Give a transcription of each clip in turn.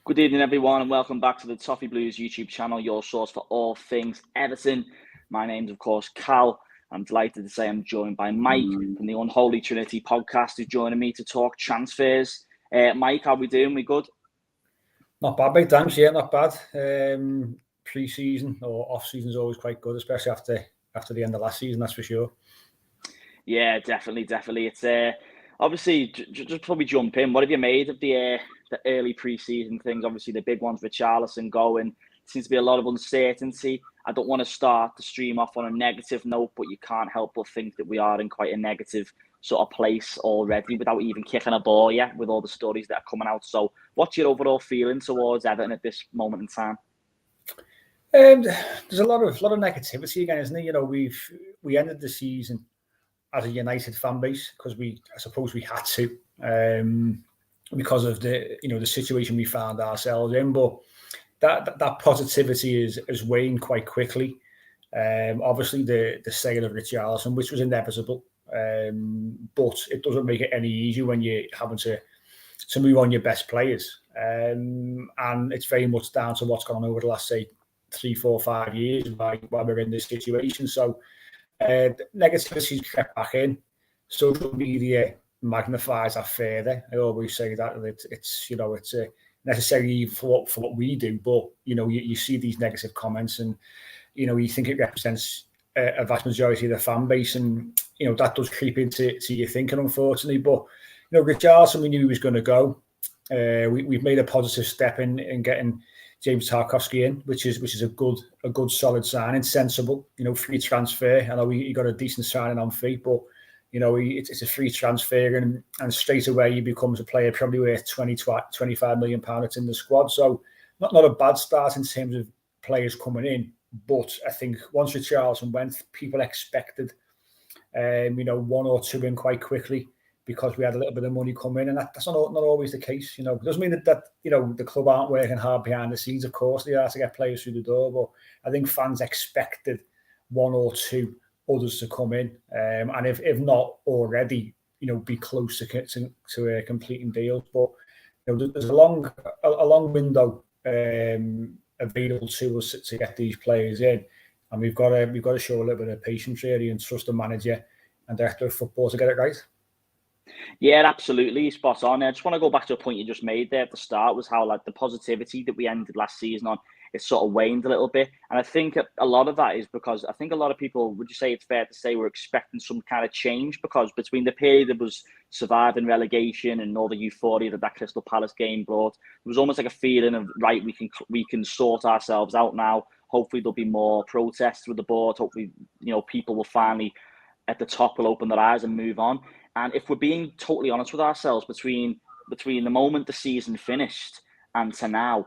Good evening, everyone, and welcome back to the Toffee Blues YouTube channel, your source for all things Everton. My name's, of course, Cal. I'm delighted to say I'm joined by Mike from the Unholy Trinity Podcast, who's joining me to talk transfers. Mike, how we doing? We good? Not bad, mate. Thanks. Yeah, not bad. Pre-season or off-season is always quite good, especially after the end of last season, that's for sure. Yeah, definitely. It's obviously, just before we jump in, what have you made of the early pre-season things? Obviously, the big ones with Richarlison going. Seems to be a lot of uncertainty. I don't want to start the stream off on a negative note, but you can't help but think that we are in quite a negative sort of place already without even kicking a ball yet with all the stories that are coming out. So what's your overall feeling towards Everton at this moment in time? There's a lot of negativity again, isn't there? You know, we ended the season as a united fan base because I suppose we had to because of the situation we found ourselves in. But that positivity is waned quite quickly. Obviously, the sale of Richarlison, which was inevitable, but it doesn't make it any easier when you're having to move on your best players. And it's very much down to what's gone on over the last, say, 3, 4, 5 years why we're in this situation. So negativity's crept back in. Social media magnifies that further. I always say that it's necessary for what we do, but you see these negative comments and you think it represents a vast majority of the fan base, and that does creep into your thinking, unfortunately. But Richarlison, we knew he was going to go. We've made a positive step in getting James Tarkowski in, which is a good solid signing, sensible. Free transfer. I know he got a decent signing on fee, but it's a free transfer, and straight away he becomes a player probably worth 25 million pounds in the squad. So not a bad start in terms of players coming in. But I think once Richarlison went, people expected, 1 or 2 in quite quickly because we had a little bit of money come in, and that's not always the case. It doesn't mean that the club aren't working hard behind the scenes. Of course they are to get players through the door, but I think fans expected 1 or 2 others to come in, and if not already, be close to completing deals. But there's a long window available to us to get these players in, and we've got to show a little bit of patience really and trust the manager and director of football to get it right. Yeah, absolutely, spot on. I just want to go back to a point you just made there at the start, was how the positivity that we ended last season on, it sort of waned a little bit. And I think a lot of that is because I think a lot of people, would you say it's fair to say, we're expecting some kind of change? Because between the period that was surviving relegation and all the euphoria that Crystal Palace game brought, there was almost like a feeling of, right, we can sort ourselves out now. Hopefully there'll be more protests with the board. Hopefully, people will finally, at the top, will open their eyes and move on. And if we're being totally honest with ourselves, between the moment the season finished and to now,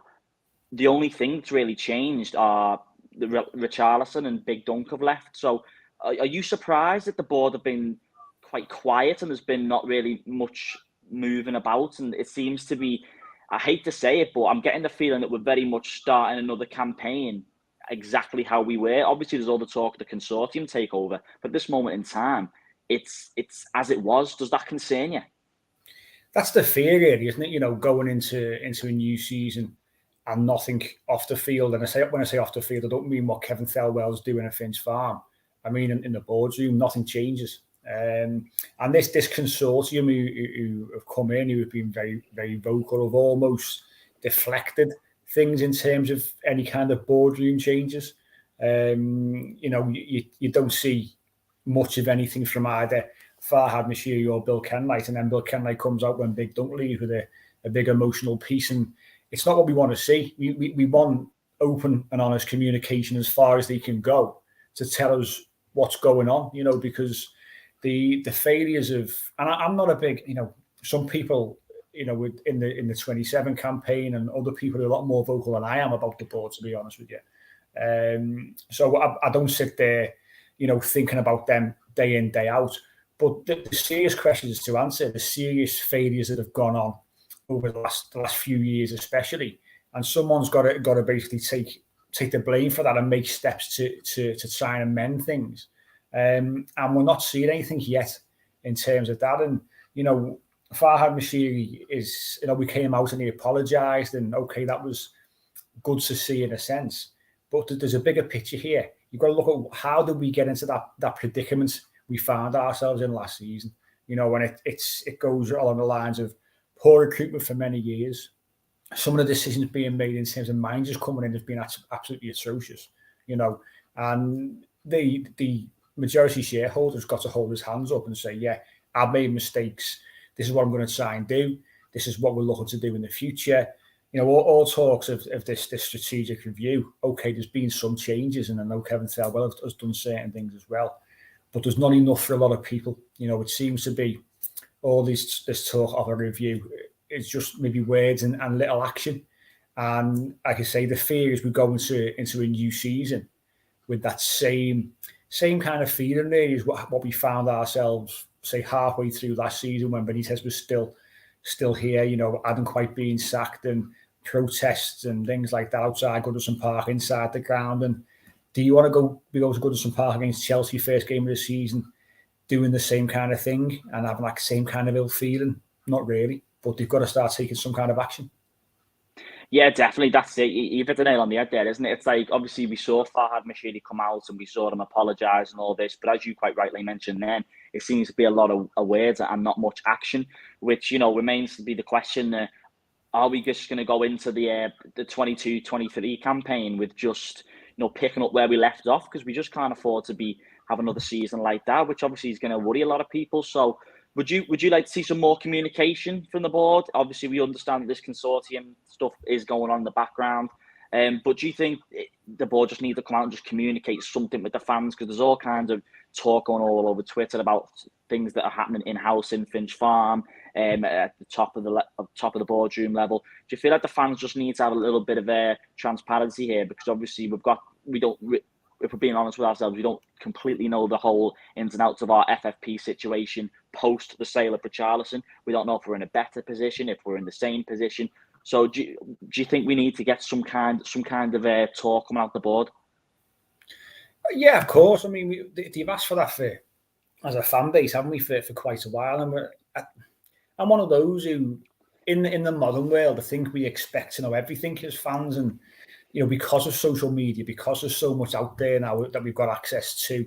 the only thing that's really changed are the Richarlison and Big Dunk have left. So are you surprised that the board have been quite quiet and there's been not really much moving about? And it seems to be, I hate to say it, but I'm getting the feeling that we're very much starting another campaign exactly how we were. Obviously, there's all the talk of the consortium takeover, but at this moment in time, it's as it was. Does that concern you? That's the fear, really, isn't it? Going into a new season and nothing off the field. And when I say off the field, I don't mean what Kevin Thelwell's doing at Finch Farm. I mean in the boardroom, nothing changes. And this consortium who have come in, who have been very, very vocal, have almost deflected things in terms of any kind of boardroom changes. You don't see much of anything from either Farhad Moshiri or Bill Kenwright, and then Bill Kenwright comes out when Big Dunk leaves with a big emotional piece, and it's not what we want to see. We want open and honest communication as far as they can go to tell us what's going on, because the failures of, and I'm not a big, some people, in the 27 campaign and other people are a lot more vocal than I am about the board, to be honest with you. So I don't sit there, thinking about them day in, day out. But the serious questions to answer, the serious failures that have gone on over the last few years, especially, and someone's got to basically take the blame for that and make steps to try and amend things. And we're not seeing anything yet in terms of that. And Farhad Moshiri is, we came out and he apologised, and okay, that was good to see in a sense. But there's a bigger picture here. You've got to look at how did we get into that predicament we found ourselves in last season. And it goes along the lines of poor recruitment for many years. Some of the decisions being made in terms of managers coming in has been absolutely atrocious. And the majority shareholders got to hold his hands up and say, yeah, I've made mistakes. This is what I'm going to try and do. This is what we're looking to do in the future. All talks of this strategic review. Okay, there's been some changes, and I know Kevin Thelwell has done certain things as well, but there's not enough for a lot of people. It seems to be all this talk of a review. It's just maybe words and little action. And like I say, the fear is we go into a new season with that same kind of feeling there is what we found ourselves, say, halfway through last season when Benitez was still here, hadn't quite been sacked, and protests and things like that outside Goodison Park, inside the ground. And do you want to go to Goodison Park against Chelsea first game of the season doing the same kind of thing and having that same kind of ill feeling? Not really, but they've got to start taking some kind of action. Yeah, definitely. That's it. You've hit the nail on the head there, isn't it? It's like, obviously, we saw Farhad Moshiri come out and we saw him apologise and all this. But as you quite rightly mentioned then, it seems to be a lot of words and not much action, which, remains to be the question. Are we just going to go into the 22-23 campaign with just, picking up where we left off? Because we just can't afford to have another season like that, which obviously is going to worry a lot of people. So would you like to see some more communication from the board? Obviously, we understand this consortium stuff is going on in the background. But do you think the board just needs to come out and just communicate something with the fans? Because there's all kinds of talk going all over Twitter about things that are happening in-house in Finch Farm, at the top of the boardroom level. Do you feel like the fans just need to have a little bit of transparency here? Because obviously if we're being honest with ourselves, we don't completely know the whole ins and outs of our FFP situation post the sale of Richarlison. We don't know if we're in a better position, if we're in the same position. So do you think we need to get some kind of talk coming out the board? Yeah, of course. I mean, they've asked for that as a fan base, haven't we, for quite a while? And I'm one of those who, in the modern world, I think we expect to know everything as fans, and because of social media, because there's so much out there now that we've got access to,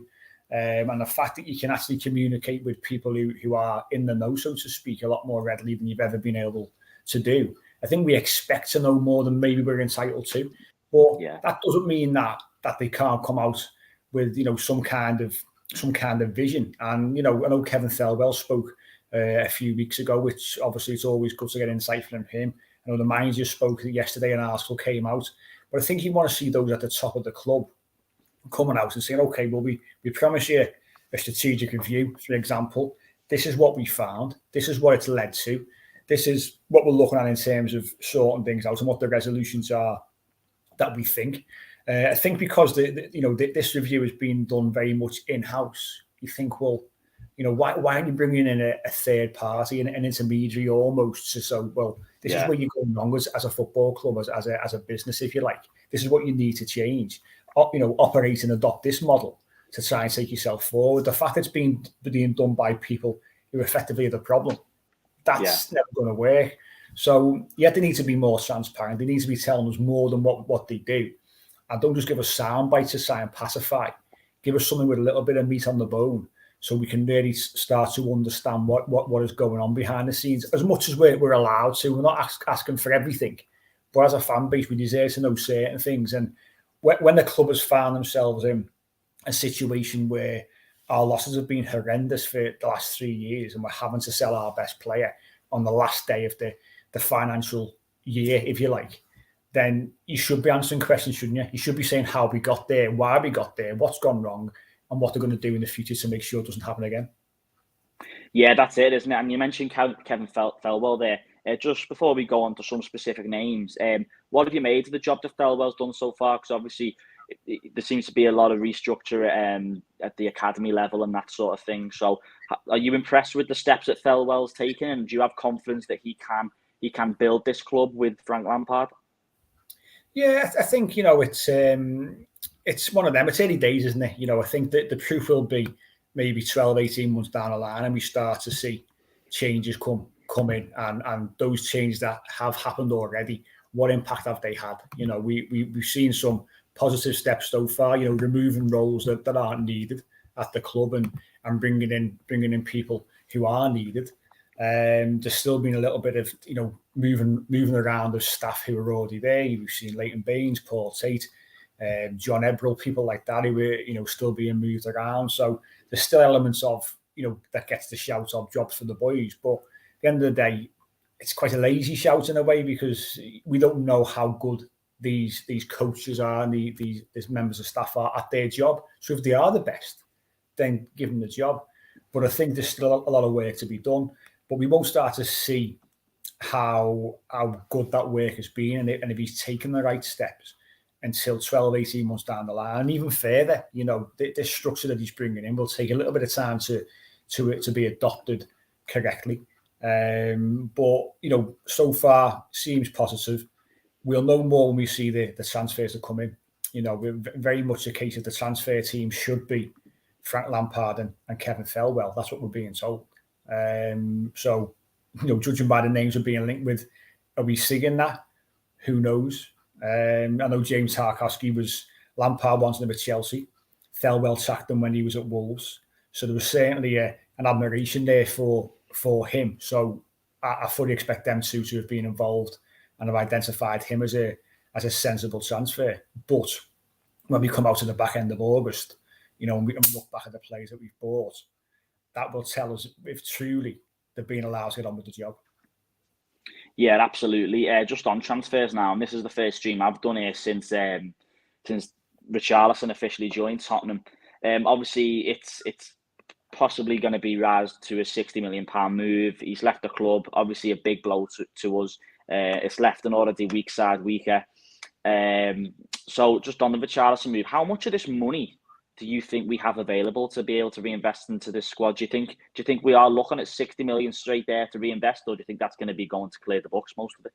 and the fact that you can actually communicate with people who are in the know, so to speak, a lot more readily than you've ever been able to do. I think we expect to know more than maybe we're entitled to, but that doesn't mean that they can't come out with some kind of vision. And I know Kevin Thelwell spoke a few weeks ago, which obviously it's always good to get insight from him. I know the manager spoke yesterday, an article came out, but I think you want to see those at the top of the club coming out and saying, okay, well, we promise you a strategic review, for example. This is what we found. This is what it's led to. This is what we're looking at in terms of sorting things out and what the resolutions are that we think. I think because this review has been done very much in-house, you think, well, why are you bringing in a third party, an intermediary almost? So, well, this is where you're going wrong as a football club, as a business, if you like. This is what you need to change. Operate and adopt this model to try and take yourself forward. The fact it's being done by people who effectively are the problem, that's never going to work. So, they need to be more transparent. They need to be telling us more than what they do. And don't just give us sound bites to try and pacify. Give us something with a little bit of meat on the bone so we can really start to understand what is going on behind the scenes, as much as we're allowed to. We're not asking for everything. But as a fan base, we deserve to know certain things. And when the club has found themselves in a situation where our losses have been horrendous for the last 3 years and we're having to sell our best player on the last day of the financial year, if you like, then you should be answering questions, shouldn't you? You should be saying how we got there, why we got there, what's gone wrong, and what they're going to do in the future to make sure it doesn't happen again. Yeah, that's it, isn't it? And you mentioned Kevin Thelwell there. Just before we go on to some specific names, what have you made of the job that Thelwell's done so far? Because obviously there seems to be a lot of restructure at the academy level and that sort of thing. So are you impressed with the steps that Thelwell's taken, and do you have confidence that he can build this club with Frank Lampard? Yeah, I think, it's one of them. It's early days, isn't it? I think that the proof will be maybe 12, 18 months down the line and we start to see changes come come in, and those changes that have happened already, what impact have they had? You know, we've seen some positive steps so far, you know, removing roles that aren't needed at the club and bringing in people who are needed. There's still been a little bit of, you know, moving around of staff who are already there. We've seen Leighton Baines, Paul Tate, John Ebrell, people like that who are, you know, still being moved around. So there's still elements of, you know, that gets the shout of jobs for the boys. But at the end of the day, it's quite a lazy shout in a way, because we don't know how good these coaches are and these members of staff are at their job. So if they are the best, then give them the job. But I think there's still a lot of work to be done. But we won't start to see how good that work has been, and if he's taken the right steps, until 12, 18 months down the line, and even further. You know, this structure that he's bringing in will take a little bit of time to be adopted correctly. But, you know, so far seems positive. We'll know more when we see the transfers that come in. You know, we're very much a case of the transfer team should be Frank Lampard and Kevin Thelwell. That's what we're being told. So, you know, judging by the names we're being linked with, are we seeing that? Who knows? I know James Tarkowski Lampard wanted him at Chelsea. Thelwell sacked him when he was at Wolves. So there was certainly an admiration there for him. So I fully expect them to have been involved and have identified him as a sensible transfer. But when we come out to the back end of August, you know, and we look back at the players that we've bought, that will tell us if truly they're being allowed to get on with the job. Yeah, absolutely. Just on transfers now, and this is the first stream I've done here since Richarlison officially joined Tottenham. Obviously, it's possibly going to be raised to a £60 million move. He's left the club, obviously a big blow to us. It's left an already weak side weaker. So just on the Richarlison move, how much of this money do you think we have available to be able to reinvest into this squad? Do you think we are looking at 60 million straight there to reinvest, or do you think that's going to be going to clear the books, most of it?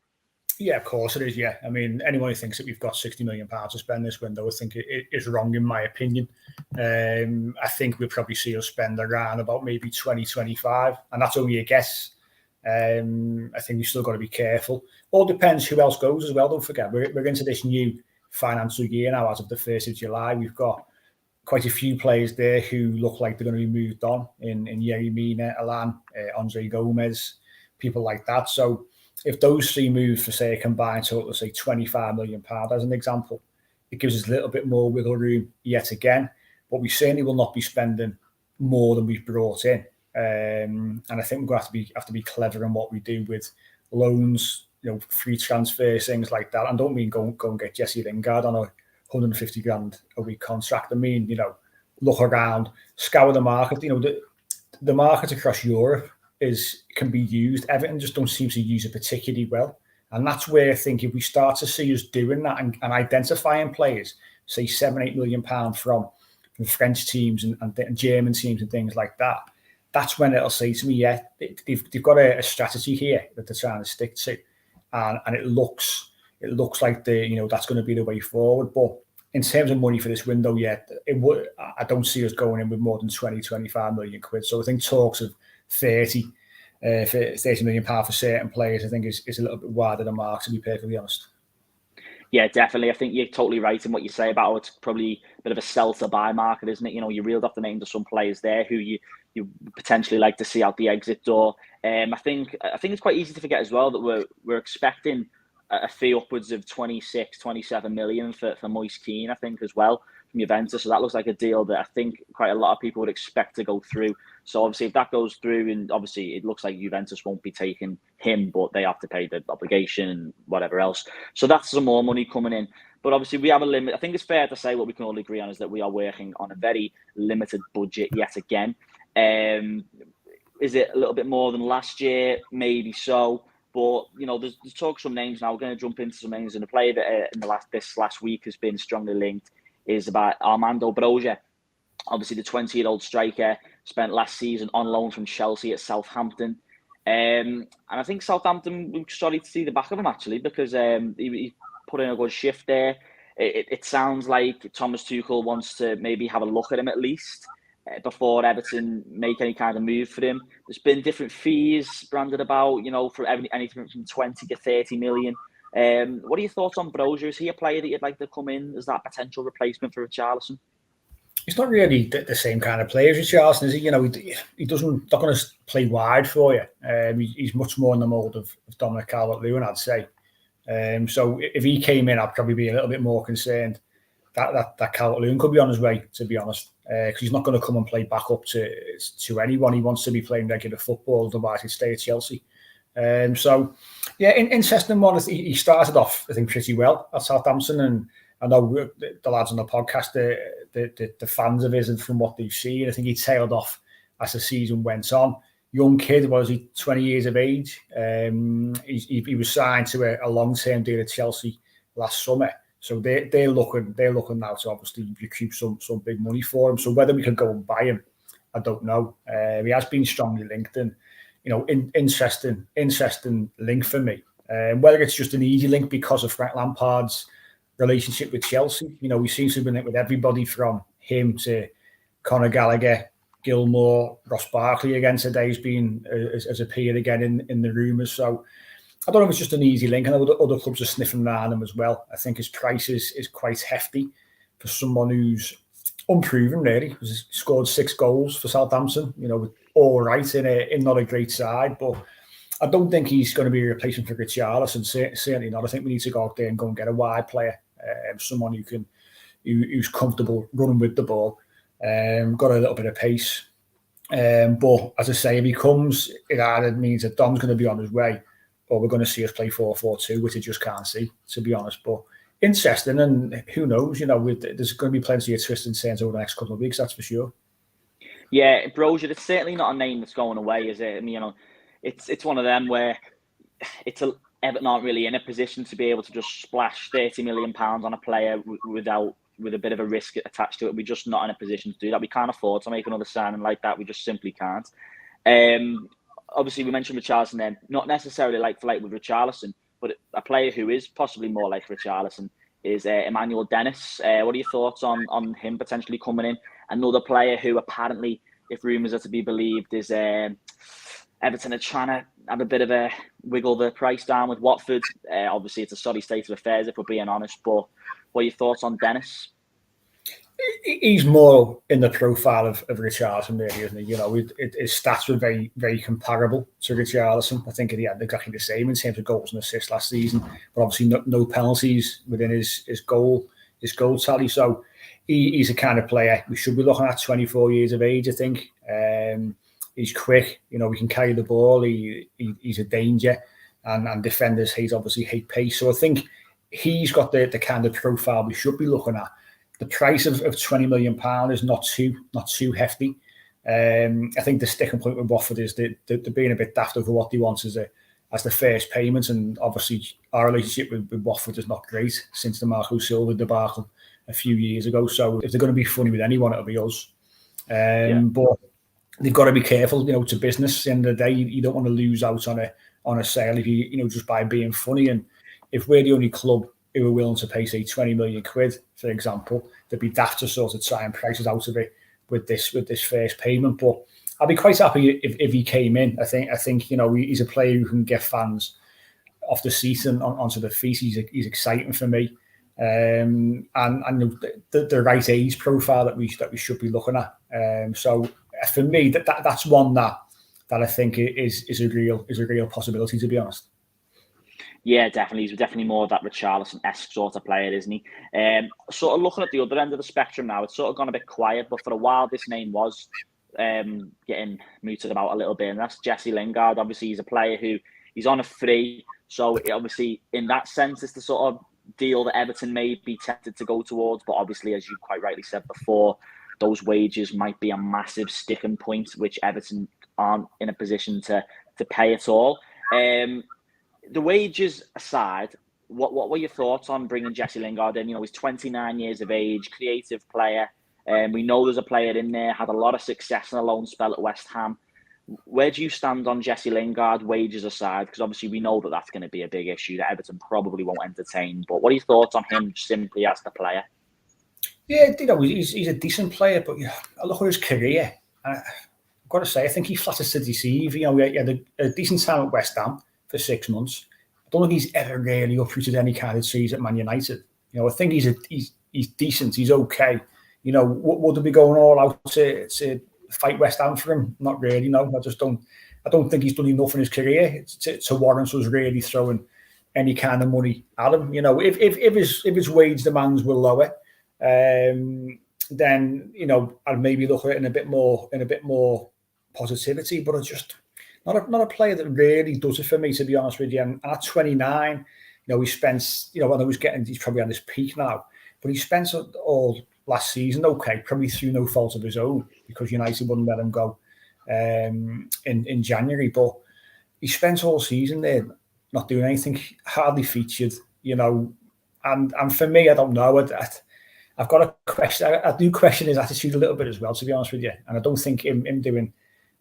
Yeah, of course it is. Yeah, I mean, anyone who thinks that we've got £60 million to spend this window, I think it is wrong, in my opinion. I think we'll probably see us spend around about maybe 20, 25, and that's only a guess. I think we've still got to be careful. All depends who else goes as well. Don't forget, we're into this new financial year now. As of the 1st of July, we've got quite a few players there who look like they're going to be moved on in Yerry Mina, Alan, Andre Gomez, people like that. So if those three move for, say, a combined total of, say, £25 million as an example, it gives us a little bit more wiggle room yet again. But we certainly will not be spending more than we've brought in. And I think we're going to have to be clever in what we do with loans, you know, free transfers, things like that. I don't mean go and get Jesse Lingard on a 150 grand a week contract. I mean, you know, look around, scour the market. You know, the market across Europe can be used. Everton just don't seem to use it particularly well. And that's where I think if we start to see us doing that and identifying players, say £7-8 million from French teams and German teams and things like that, that's when it'll say to me, yeah, they've got a strategy here that they're trying to stick to. And it looks like that's going to be the way forward. But in terms of money for this window, I don't see us going in with more than 20-25 million quid. So I think talks of 30 million pound for certain players, I think is a little bit wider than mark, to be perfectly honest. Yeah, definitely. I think you're totally right in what you say about it's probably a bit of a sell to buy market, isn't it? You know, you reeled off the names of some players there who you potentially like to see out the exit door. I think it's quite easy to forget as well that we're expecting a fee upwards of 26-27 million for Moise Kean, I think, as well, from Juventus. So that looks like a deal that I think quite a lot of people would expect to go through. So obviously if that goes through, and obviously it looks like Juventus won't be taking him, but they have to pay the obligation and whatever else. So that's some more money coming in. But obviously we have a limit. I think it's fair to say what we can all agree on is that we are working on a very limited budget yet again. Is it a little bit more than last year? Maybe so. But, you know, there's talk of some names now. We're going to jump into some names. And the player that this last week has been strongly linked is about Armando Broja. Obviously, the 20-year-old striker spent last season on loan from Chelsea at Southampton. And I think Southampton were sorry to see the back of him, actually, because he put in a good shift there. It sounds like Thomas Tuchel wants to maybe have a look at him at least. before Everton make any kind of move for him. There's been different fees branded about, for anything from 20 to 30 million. What are your thoughts on Broja? Is he a player that you'd like to come in as that potential replacement for Richarlison? He's not really the same kind of player as Richarlison, is he? He doesn't not going to play wide for you. He's much more in the mould of Dominic Calvert-Lewin, I'd say. So if he came in, I'd probably be a little bit more concerned that Calvert-Lewin could be on his way, to be honest, because he's not going to come and play back up to anyone. He wants to be playing regular football, otherwise he'd stay at Chelsea. So, yeah, interesting one. He started off, I think, pretty well at Southampton, and I know the lads on the podcast, the fans of his, and from what they've seen, I think he tailed off as the season went on. Young kid, was he 20 years of age? He was signed to a long-term deal at Chelsea last summer. So they're looking now to obviously recoup some big money for him. So whether we can go and buy him, I don't know. He has been strongly linked, and interesting link for me. Whether it's just an easy link because of Frank Lampard's relationship with Chelsea, we seem to have been linked with everybody from him to Conor Gallagher, Gilmour, Ross Barkley again today has appeared again in the rumours. So I don't know if it's just an easy link. I know other clubs are sniffing around him as well. I think his price is quite hefty for someone who's unproven, really. He's scored 6 goals for Southampton, all right in not a great side. But I don't think he's going to be a replacement for Richarlison, certainly not. I think we need to go out there and go and get a wide player, someone who's comfortable running with the ball, got a little bit of pace. But as I say, if he comes, it either means that Dom's going to be on his way, or we're going to see us play 4-4-2, which I just can't see, to be honest. But interesting, and who knows? There's going to be plenty of twists and turns over the next couple of weeks, that's for sure. Yeah, Broja, it's certainly not a name that's going away, is it? I mean, it's one of them where Everton aren't really in a position to be able to just splash £30 million on a player with a bit of a risk attached to it. We're just not in a position to do that. We can't afford to make another signing like that. We just simply can't. Obviously, we mentioned Richarlison then, not necessarily like for like with Richarlison, but a player who is possibly more like Richarlison is Emmanuel Dennis. What are your thoughts on him potentially coming in? Another player who apparently, if rumours are to be believed, is Everton are trying to have a bit of a wiggle the price down with Watford. Obviously, it's a sorry state of affairs, if we're being honest, but what are your thoughts on Dennis? He's more in the profile of Richarlison, really, isn't he? His stats were very, very comparable to Richarlison. I think he had exactly the same in terms of goals and assists last season, but obviously no penalties within his goal tally. So he's a kind of player we should be looking at. 24 years of age, I think. He's quick. We can carry the ball. He's a danger, and defenders hate pace. So I think he's got the kind of profile we should be looking at. The price of £20 million is not too hefty. I think the sticking point with Watford is they're being a bit daft over what they want as the first payment, and obviously our relationship with Watford is not great since the Marco Silva debacle a few years ago. So if they're going to be funny with anyone, it'll be us. But they've got to be careful. It's a business. At the end of the day, you don't want to lose out on a sale if you just by being funny. And if we're the only club who are willing to pay, say, 20 million quid, for example, they'd be daft to sort of try and prices out of it with this first payment. But I'd be quite happy if he came in. I think he's a player who can get fans off the seat and onto the feet. He's exciting for me, and the right age profile that we should be looking at. So for me, that's one that I think is a real possibility, to be honest. Yeah, definitely. He's definitely more of that Richarlison-esque sort of player, isn't he? Sort of looking at the other end of the spectrum now, it's sort of gone a bit quiet, but for a while this name was getting mooted about a little bit, and that's Jesse Lingard. Obviously, he's a player who he's on a free, so obviously in that sense, it's the sort of deal that Everton may be tempted to go towards, but obviously, as you quite rightly said before, those wages might be a massive sticking point, which Everton aren't in a position to pay at all. The wages aside, what were your thoughts on bringing Jesse Lingard in? He's 29 years of age, creative player. We know there's a player in there, had a lot of success in a loan spell at West Ham. Where do you stand on Jesse Lingard, wages aside? Because obviously we know that that's going to be a big issue that Everton probably won't entertain. But what are your thoughts on him simply as the player? Yeah, he's a decent player, but I look at his career. I've got to say, I think he flatters to deceive. He had a decent time at West Ham for 6 months. I don't think he's ever really uprooted any kind of trees at Man United. I think he's decent. He's okay. Would they be going all out to fight West Ham for him? Not really. No, I just don't. I don't think he's done enough in his career to warrant us really throwing any kind of money at him. If his wage demands were lower, then I'd maybe look at it in a bit more positivity. But it's just not a player that really does it for me, to be honest with you. And at 29, he spent, I know he's probably on his peak now, but he spent all last season, okay, probably through no fault of his own, because United wouldn't let him go in January. But he spent all season there not doing anything, hardly featured, and for me, I don't know. I've got a question. I do question his attitude a little bit as well, to be honest with you. And I don't think him doing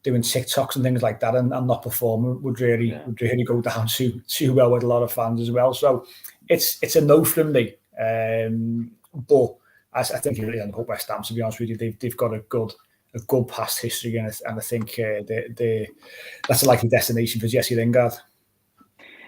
TikToks and things like that and not performing would really go down too well with a lot of fans as well. So it's a no from me. But I think really on West Ham, to be honest with you, they've got a good past history, and I think that's a likely destination for Jesse Lingard.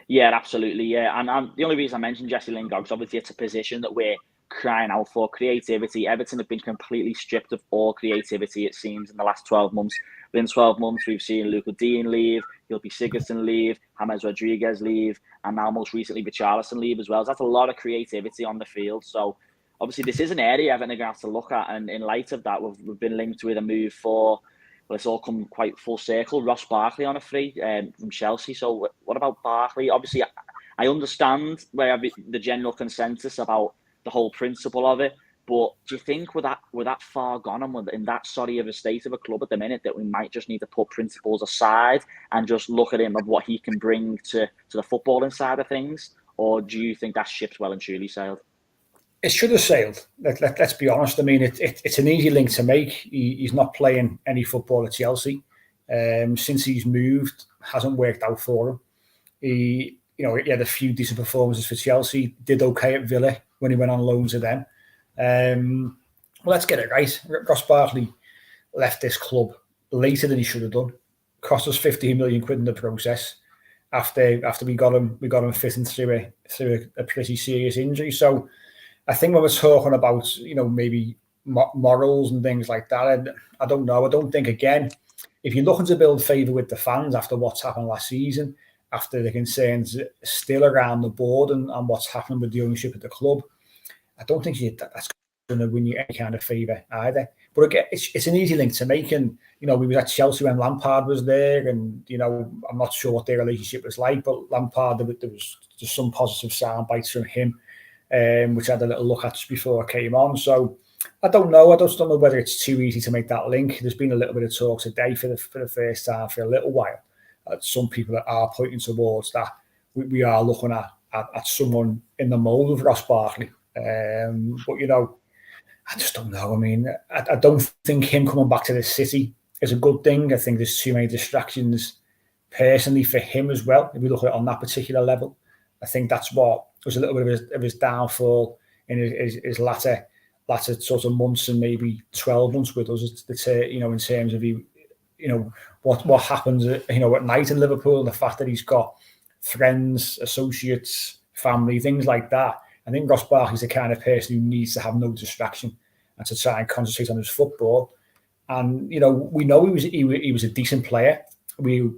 Yeah, absolutely. Yeah, and the only reason I mentioned Jesse Lingard is obviously it's a position that we're crying out for creativity. Everton have been completely stripped of all creativity, it seems, in the last 12 months. Within 12 months, we've seen Luca Dean leave, Gylfi Sigurdsson leave, James Rodriguez leave, and now most recently Richarlison leave as well. So that's a lot of creativity on the field. So obviously this is an area Everton are going to have to look at. And in light of that, we've been linked with a move for, well, it's all come quite full circle, Ross Barkley on a free from Chelsea. So what about Barkley? Obviously, I understand where the general consensus about the whole principle of it, but do you think with that far gone and in that sorry of a state of a club at the minute that we might just need to put principles aside and just look at him of what he can bring to the footballing side of things? Or do you think that ship's well and truly sailed? It should have sailed. Let's be honest. I mean, it's an easy link to make. He's not playing any football at Chelsea. Since he's moved, hasn't worked out for him. He had a few decent performances for Chelsea. Did okay at Villa when he went on loan to them. Well, let's get it right. Ross Barkley left this club later than he should have done. Cost us 15 million quid in the process. After we got him fitting through a pretty serious injury. So I think when we're talking about maybe morals and things like that, I don't know. I don't think, again, if you're looking to build favour with the fans after what's happened last season, after the concerns still around the board and what's happening with the ownership of the club, I don't think that's going to win you any kind of favour either. But again, it's an easy link to make. And, we were at Chelsea when Lampard was there, and, I'm not sure what their relationship was like, but Lampard, there was just some positive sound bites from him, which I had a little look at just before I came on. So I don't know. I just don't know whether it's too easy to make that link. There's been a little bit of talk today for the first time for a little while. Some people are pointing towards that we are looking at someone in the mould of Ross Barkley. But, I just don't know. I mean, I don't think him coming back to this city is a good thing. I think there's too many distractions personally for him as well. If we look at it on that particular level, I think that's what was a little bit of his downfall in his latter sort of months and maybe 12 months with us. In terms of what happens at night in Liverpool, and the fact that he's got friends, associates, family, things like that. I think Ross Barkley's the kind of person who needs to have no distraction and to try and concentrate on his football. And we know he was a decent player. We've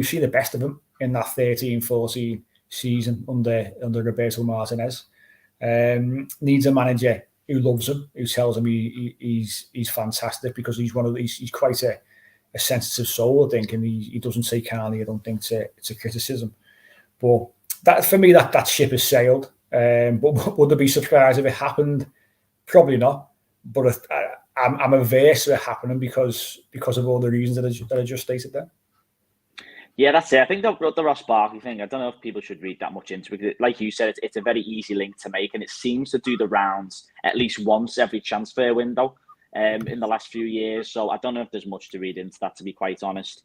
seen the best of him in that 13-14 season under Roberto Martinez. Needs a manager who loves him, who tells him he's fantastic, because he's quite a sensitive soul, I think, and he doesn't take kindly, I don't think, to criticism. But that, for me, that ship has sailed. But would I be surprised if it happened? Probably not. But I'm averse to it happening because of all the reasons that I just stated there. Yeah, that's it. I think the Ross Barkley thing, I don't know if people should read that much into it. Like you said, it's a very easy link to make, and it seems to do the rounds at least once every transfer window in the last few years. So I don't know if there's much to read into that, to be quite honest.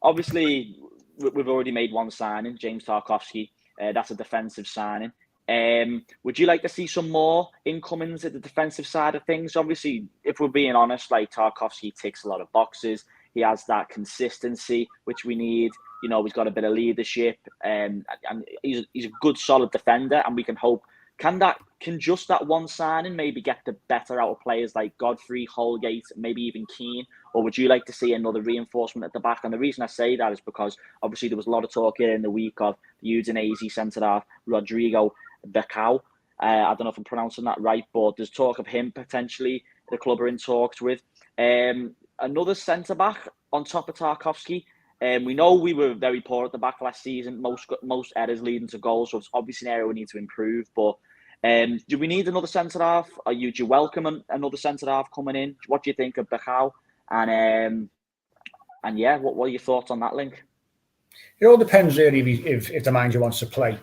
Obviously, we've already made one signing, James Tarkowski. That's a defensive signing. Would you like to see some more incomings at the defensive side of things? Obviously, if we're being honest, like Tarkowski ticks a lot of boxes. He has that consistency, which we need. You know, he's got a bit of leadership, and he's a good, solid defender. And we can hope, can just that one signing maybe get the better out of players like Godfrey, Holgate, maybe even Keane? Or would you like to see another reinforcement at the back? And the reason I say that is because obviously there was a lot of talk here in the week of the Udinese centre-half, Rodrigo Becao. I don't know if I'm pronouncing that right, but there's talk of him potentially the club are in talks with. Another centre-back on top of Tarkowski. We know we were very poor at the back last season, most errors leading to goals, so it's obviously an area we need to improve. But do we need another centre-half? Do you welcome another centre-half coming in? What do you think of Becao? And yeah, what are your thoughts on that, Link? It all depends really if the manager wants to play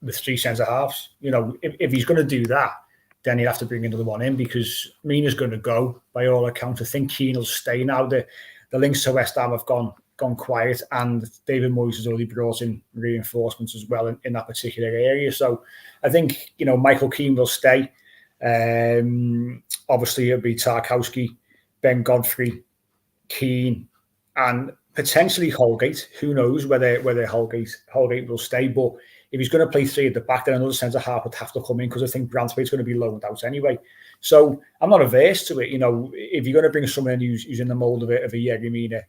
with three centre-halves. You know, if he's going to do that, then he'll have to bring another one in, because Mina's going to go, by all accounts. I think Keane will stay now. The links to West Ham have gone quiet, and David Moyes has already brought in reinforcements as well in that particular area. So I think, you know, Michael Keane will stay. Obviously, it'll be Tarkowski, Ben Godfrey, Keane, and potentially Holgate. Who knows whether Holgate will stay? But if he's going to play three at the back, then another centre-half would have to come in, because I think Branthwaite's going to be loaned out anyway. So I'm not averse to it. You know, if you're going to bring someone in who's in the mould of a Yerry Mina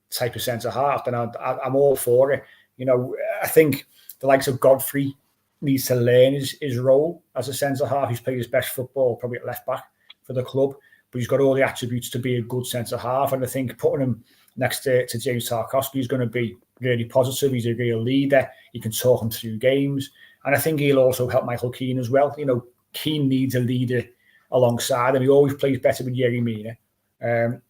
type of centre-half, then I'm all for it. You know, I think the likes of Godfrey needs to learn his role as a centre-half. He's played his best football probably at left-back for the club, but he's got all the attributes to be a good centre-half. And I think putting him next to James Tarkowski is going to be really positive. He's a real leader. He can talk him through games. And I think he'll also help Michael Keane as well. You know, Keane needs a leader alongside him. He always plays better with Yerry Mina.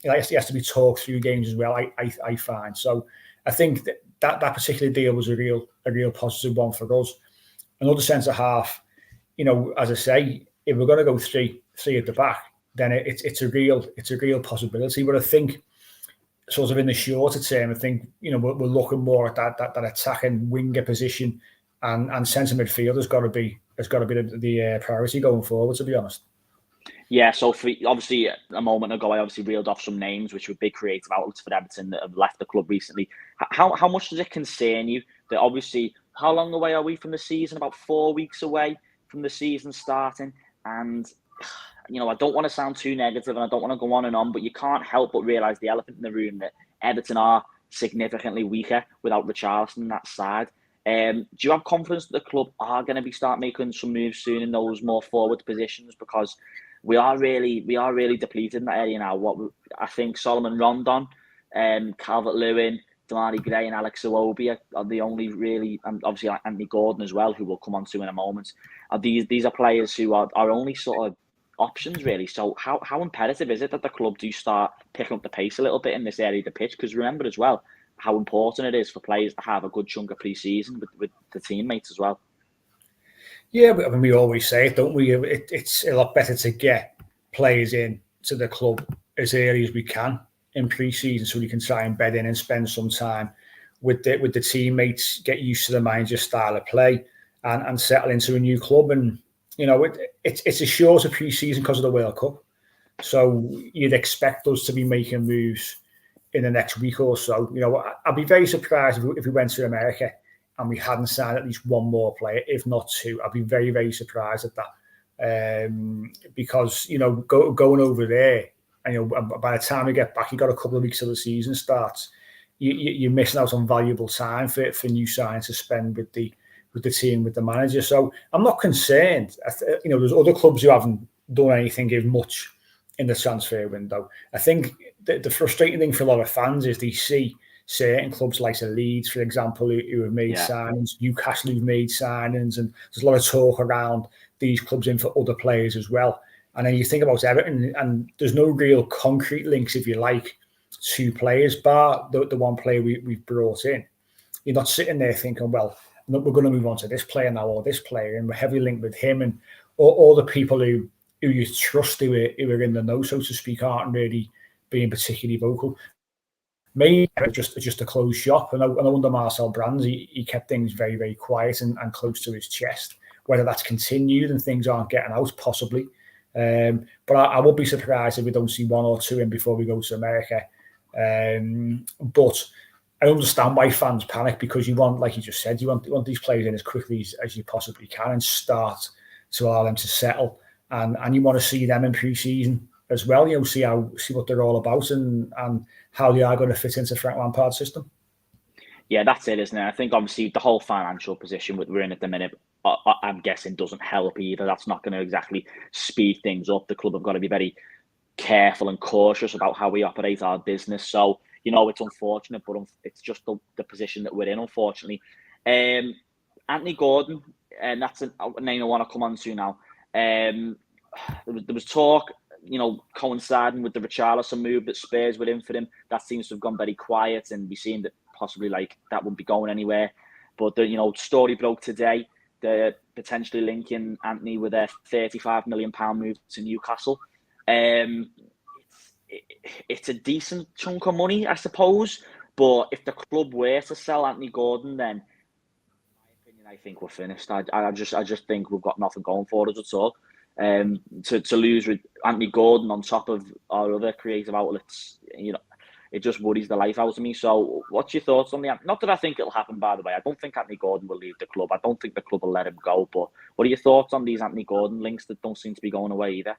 He has to be talked through games as well, I find. So I think that particular deal was a real positive one for us. Another centre-half, you know, as I say, if we're going to go three at the back, then it's a real possibility. But I think sort of in the shorter term, I think, you know, we're looking more at that attacking winger position, and centre midfield has got to be the priority going forward, to be honest. Yeah, so obviously a moment ago, I obviously reeled off some names which were big creative outlets for Everton that have left the club recently. How much does it concern you that obviously, how long away are we from the season? About 4 weeks away from the season starting. And, you know, I don't want to sound too negative and I don't want to go on and on, but you can't help but realise the elephant in the room that Everton are significantly weaker without Richarlison on that side. Do you have confidence that the club are going to start making some moves soon in those more forward positions? Because we are really depleted in that area now. What I think Solomon Rondon, Calvert-Lewin, Damari Gray and Alex Iwobi are the only really, and obviously Anthony Gordon as well, who we'll come on to in a moment. These are players who are only sort of options really. So how imperative is it that the club do start picking up the pace a little bit in this area of the pitch? Because remember as well how important it is for players to have a good chunk of pre-season with the teammates as well. Yeah, I mean, we always say it, don't we? It's a lot better to get players in to the club as early as we can in pre-season, so we can try and bed in and spend some time with the teammates, get used to the manager's style of play, and settle into a new club. And you know, it's a shorter pre-season because of the World Cup, so you'd expect us to be making moves in the next week or so. You know, I'd be very surprised if we went to America and we hadn't signed at least one more player, if not two. I'd be very, very surprised at that. Because, you know, going over there, and, you know, by the time we get back, you got a couple of weeks till the season starts. You're missing out on valuable time for new signings to spend with the team, with the manager. So I'm not concerned. You know, there's other clubs who haven't done anything much in the transfer window. I think the frustrating thing for a lot of fans is they see certain clubs like Leeds, for example, who have made signings, Newcastle who've made signings, and there's a lot of talk around these clubs in for other players as well. And then you think about Everton, and there's no real concrete links, if you like, to players, bar the one player we've brought in. You're not sitting there thinking, well, we're going to move on to this player now or this player, and we're heavily linked with him, and all the people who you trust who are in the know, so to speak, aren't really being particularly vocal. Maybe just a closed shop. And I wonder Marcel Brands, he kept things very, very quiet and close to his chest Whether that's continued and things aren't getting out, possibly. But I would be surprised if we don't see one or two in before we go to America. But I understand why fans panic, because you want, like you just said, you want these players in as quickly as you possibly can and start to allow them to settle. And you want to see them in pre-season as well. See what they're all about and how they are going to fit into Frank Lampard's system. Yeah, that's it, isn't it? I think obviously the whole financial position we're in at the minute, I'm guessing, doesn't help either. That's not going to exactly speed things up. The club have got to be very careful and cautious about how we operate our business. So, it's unfortunate, but it's just the position that we're in, unfortunately. Anthony Gordon, and that's a name I want to come on to now. There was talk, coinciding with the Richarlison move that Spurs were in for him. That seems to have gone very quiet, and we seem that possibly that wouldn't be going anywhere. But the story broke today. They're potentially linking Anthony with a £35 million move to Newcastle. It's a decent chunk of money, I suppose. But if the club were to sell Anthony Gordon, then, in my opinion, I think we're finished. I just think we've got nothing going for us at all. To lose with Anthony Gordon on top of our other creative outlets, it just worries the life out of me. So what's your thoughts on the... Not that I think it'll happen, by the way. I don't think Anthony Gordon will leave the club. I don't think the club will let him go. But what are your thoughts on these Anthony Gordon links that don't seem to be going away either?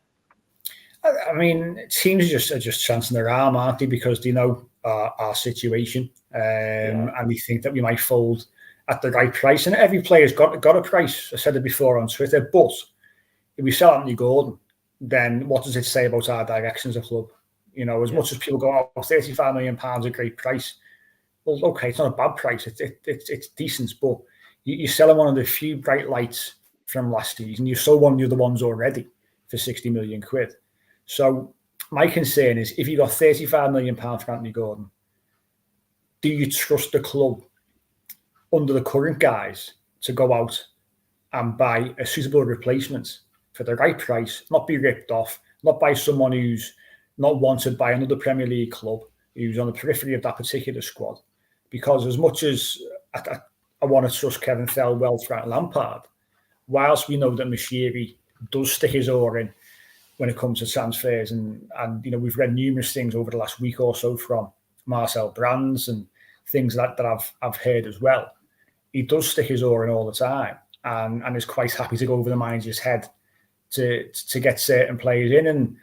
I mean, teams are just chancing their arm, aren't they? Because they know our situation. And we think that we might fold at the right price. And every player's got a price. I said it before on Twitter. But if we sell Anthony Gordon, then what does it say about our direction as a club? As much as people go, £35 million, a great price. Well, okay, it's not a bad price. It's decent, but you're selling one of the few bright lights from last season. You sold one of the other ones already for £60 million. So my concern is, if you got £35 million for Anthony Gordon, do you trust the club under the current guys to go out and buy a suitable replacement for the right price, not be ripped off, not by someone who's not wanted by another Premier League club, who's on the periphery of that particular squad? Because as much as I want to trust Kevin Thelwell, Frank Lampard, whilst we know that Moshiri does stick his oar in when it comes to transfers, and we've read numerous things over the last week or so from Marcel Brands and things that I've heard as well. He does stick his oar in all the time, and is quite happy to go over the manager's head to get certain players in. And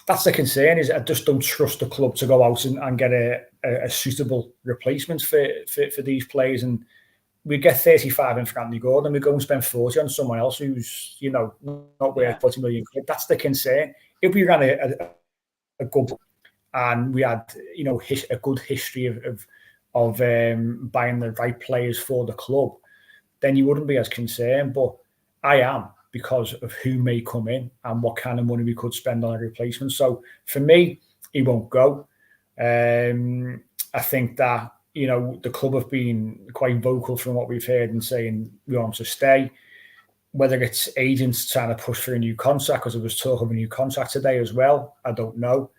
that's the concern, is I just don't trust the club to go out and get a suitable replacement for these players. And we get 35 in for Anthony Gordon, we go and spend 40 on someone else who's, not worth 40 million quid. That's the concern. If we ran a good, and we had, a good history of buying the right players for the club, then you wouldn't be as concerned. But I am, because of who may come in and what kind of money we could spend on a replacement. So for me, he won't go. I think that, the club have been quite vocal from what we've heard and saying we want to stay. Whether it's agents trying to push for a new contract, because there was talk of a new contract today as well, I don't know.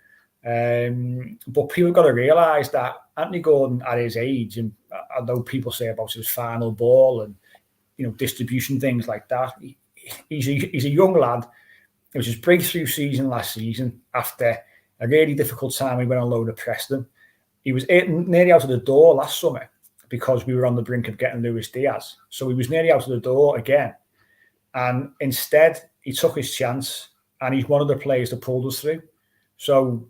But people have got to realise that Anthony Gordon, at his age, and I know people say about his final ball and, distribution, things like that, he's a young lad. It was his breakthrough season last season after a really difficult time. He went on loan at Preston. He was nearly out of the door last summer because we were on the brink of getting Luis Diaz. So he was nearly out of the door again. And instead, he took his chance, and he's one of the players that pulled us through. So,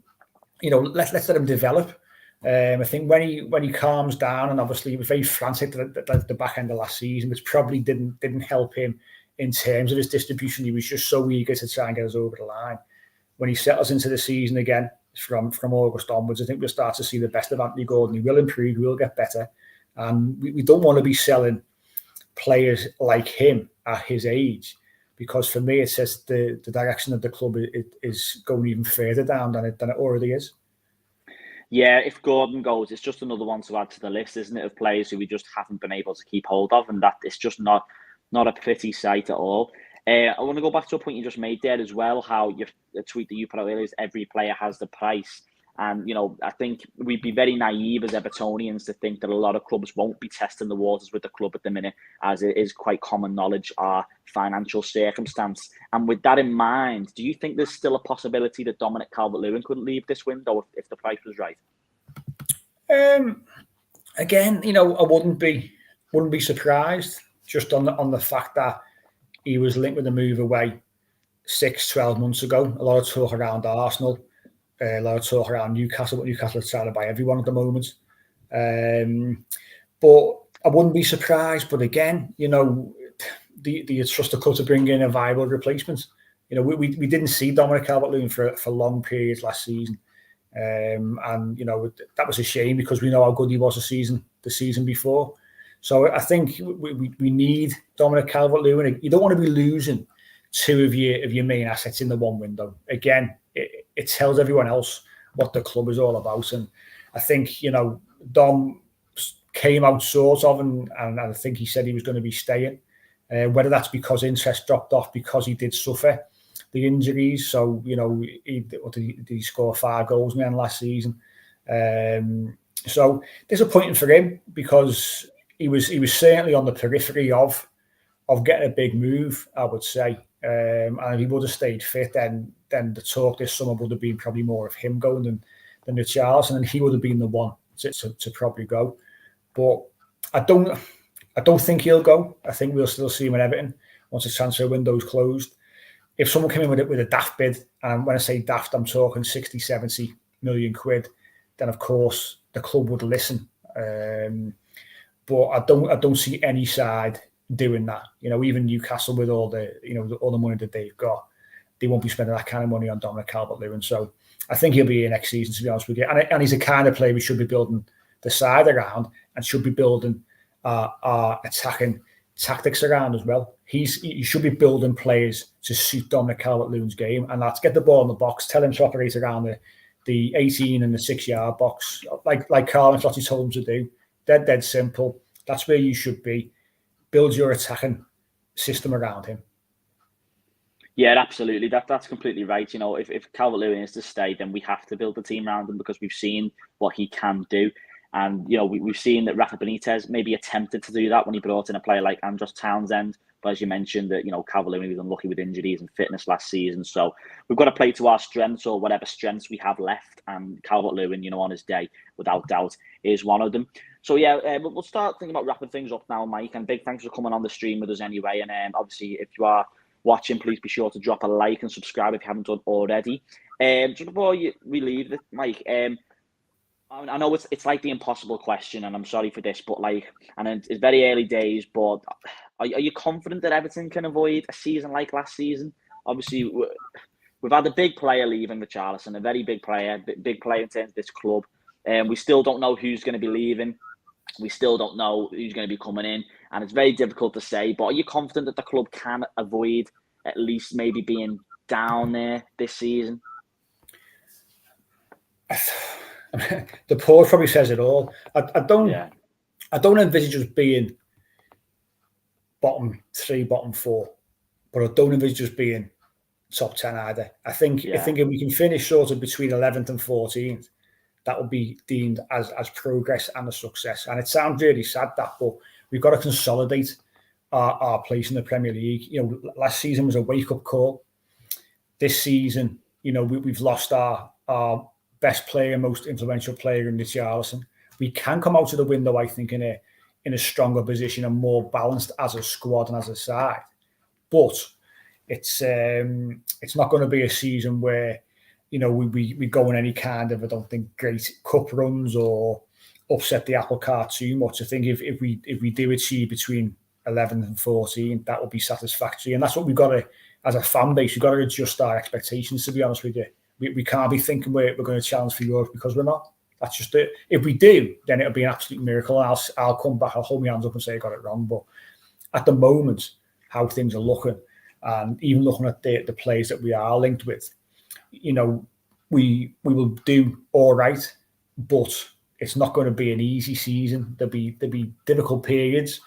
let's let him develop. I think when he calms down, and obviously he was very frantic at the back end of last season, which probably didn't help him in terms of his distribution. He was just so eager to try and get us over the line. When he settles into the season again from August onwards, I think we'll start to see the best of Anthony Gordon. He will improve, he will get better. And we don't want to be selling players like him at his age, because for me, it says the direction of the club is going even further down than it already is. Yeah, if Gordon goes, it's just another one to add to the list, isn't it, of players who we just haven't been able to keep hold of, and that it's just not a pretty sight at all. I want to go back to a point you just made there as well, how a tweet that you put out earlier is every player has the price. And, I think we'd be very naive as Evertonians to think that a lot of clubs won't be testing the waters with the club at the minute, as it is quite common knowledge our financial circumstance. And with that in mind, do you think there's still a possibility that Dominic Calvert-Lewin could leave this window if the price was right? Again, I wouldn't be surprised, just on the fact that he was linked with a move away 6-12 months ago. A lot of talk around Arsenal, a lot of talk around Newcastle, but Newcastle are trying to buy everyone at the moment. But I wouldn't be surprised. But again, do you trust the club to bring in a viable replacement? We didn't see Dominic Calvert-Lewin for long periods last season. And that was a shame because we know how good he was the season before. So I think we need Dominic Calvert-Lewin. You don't want to be losing two of your main assets in the one window. Again, it tells everyone else what the club is all about. And I think Dom came out sort of, and I think he said he was going to be staying. Whether that's because interest dropped off because he did suffer the injuries. So, did he score 5 goals in the end last season? So disappointing for him because he was certainly on the periphery of getting a big move, I would say. And if he would have stayed fit, then the talk this summer would have been probably more of him going than Richarlison, and he would have been the one to probably go. But I don't think he'll go. I think we'll still see him at Everton once the transfer window's closed. If someone came in with a daft bid, and when I say daft, I'm talking 60, 70 million quid, then of course the club would listen. But I don't see any side doing that. Even Newcastle with all the money that they've got, they won't be spending that kind of money on Dominic Calvert-Lewin. So I think he'll be here next season, to be honest with you. And he's the kind of player we should be building the side around and should be building our attacking tactics around as well. He should be building players to suit Dominic Calvert-Lewin's game, and that's get the ball in the box, tell him to operate around the 18 and the 6-yard box, like Carl Ancelotti told him to do. Dead simple. That's where you should be. Build your attacking system around him. Yeah, absolutely. That's completely right. If Calvert-Lewin is to stay, then we have to build the team around him because we've seen what he can do. And, we've seen that Rafa Benitez maybe attempted to do that when he brought in a player like Andros Townsend. But as you mentioned, that Calvert-Lewin was unlucky with injuries and fitness last season. So we've got to play to our strengths or whatever strengths we have left. And Calvert-Lewin, on his day, without doubt, is one of them. So, we'll start thinking about wrapping things up now, Mike. And big thanks for coming on the stream with us anyway. And obviously, if you are watching, please be sure to drop a like and subscribe if you haven't done already. Just before we leave, Mike, I know it's like the impossible question, and I'm sorry for this, but and it's very early days, but are you confident that Everton can avoid a season like last season? Obviously, we've had a big player leaving, Richarlison, a very big player in terms of this club. We still don't know who's going to be leaving. We still don't know who's going to be coming in, and it's very difficult to say, but are you confident that the club can avoid at least maybe being down there this season? The pause probably says it all. I don't envisage us being bottom 3, bottom 4, but I don't envisage us being top 10 either. I think if we can finish sort of between 11th and 14th, that will be deemed as progress and a success. And it sounds really sad that, but we've got to consolidate our place in the Premier League. Last season was a wake-up call. This season, we've lost our best player, most influential player in Richarlison. We can come out of the window, I think, in a stronger position and more balanced as a squad and as a side. But it's not going to be a season where we go on any kind of, I don't think, great cup runs or upset the apple cart too much. I think if we do achieve between 11 and 14, that will be satisfactory, and that's what we've got to, as a fan base, we've got to adjust our expectations. To be honest with you. We can't be thinking we're going to challenge for Europe because we're not. That's just it. If we do, then it'll be an absolute miracle. And I'll come back, I'll hold my hands up and say I got it wrong. But at the moment, how things are looking, and even looking at the players that we are linked with, we will do all right, but it's not going to be an easy season. There'll be difficult periods.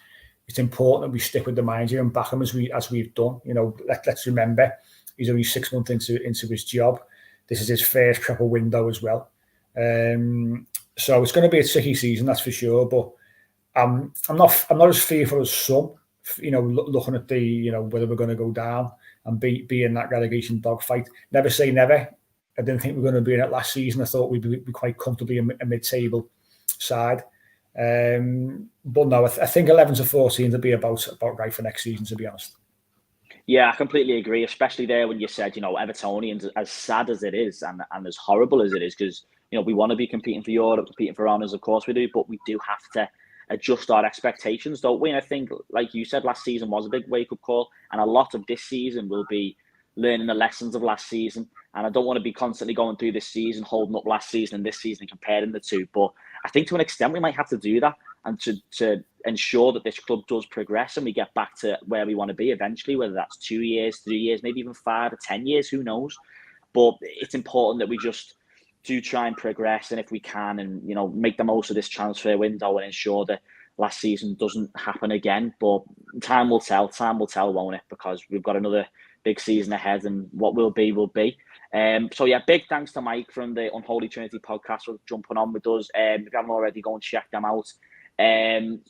It's important that we stick with the manager and back him as we've done. Let's remember he's only 6 months into his job. This is his first proper window as well. So it's going to be a tricky season, that's for sure. But I'm not as fearful as some. Looking at the whether we're going to go down and be in that relegation dogfight. Never say never. I didn't think we were going to be in it last season. I thought we'd be quite comfortably a mid-table side. But no, I think 11 to 14 to be about right for next season, to be honest. Yeah, I completely agree, especially there when you said, Evertonians, as sad as it is and as horrible as it is, because, we want to be competing for Europe, competing for honours, of course we do, but we do have to adjust our expectations, don't we? And I think, like you said, last season was a big wake-up call, and a lot of this season will be learning the lessons of last season. And I don't want to be constantly going through this season, holding up last season and this season and comparing the two. But I think to an extent we might have to do that, and to ensure that this club does progress and we get back to where we want to be eventually, whether that's 2 years, 3 years, maybe even 5 or 10 years, who knows? But it's important that we just do try and progress, and if we can, and make the most of this transfer window and ensure that last season doesn't happen again. But time will tell, won't it? Because we've got another big season ahead, and what will be will be. So yeah, big thanks to Mike from the Unholy Trinity Podcast for jumping on with us. If you haven't already, go and check them out.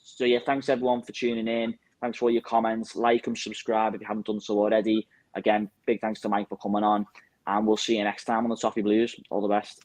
So yeah, thanks everyone for tuning in. Thanks for all your comments. Like and subscribe if you haven't done so already. Again, big thanks to Mike for coming on, and we'll see you next time on the Toffee Blues. All the best.